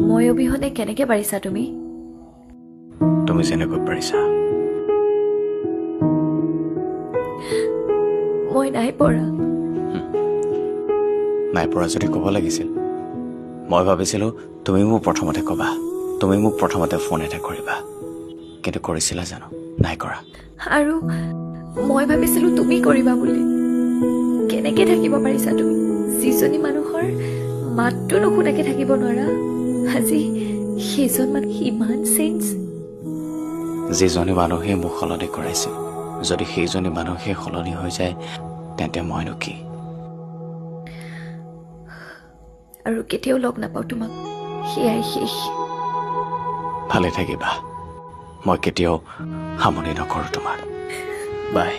মই অবিহনে কেনেকে পাৰিছা তুমি? তুমি যেনেকৈ পাৰিছা। মই নাই পৰা। নাই পৰা যদি ক'ব লাগিছিল। মই ভাবিছিলোঁ তুমি মোক প্ৰথমতে ক'বা, তুমি মোক প্ৰথমতে ফোন এটা কৰিবা, কিন্তু কৰিছিলা জানো? নাই কৰা। আৰু মই ভাবিছিলো তুমি কৰিবা বুলি। কেনেকে থাকিব পাৰিছা তুমি, যিজনী মানুহৰ মাতটো নুশুনাকে থাকিব নোৱাৰা? আজি সেইজন মানুহ ইমান চেঞ্জ। যিজনী মানুহে মোক সলনি কৰাইছিল, যদি সেইজনী মানুহে সলনি হৈ যায় তেন্তে মইনো কি? আৰু কেতিয়াও লগ নাপাওঁ তোমাক, সেয়াই শেষ। ভালে থাকিবা। মই কেতিয়াও সামনি নকৰোঁ তোমাক। বাই।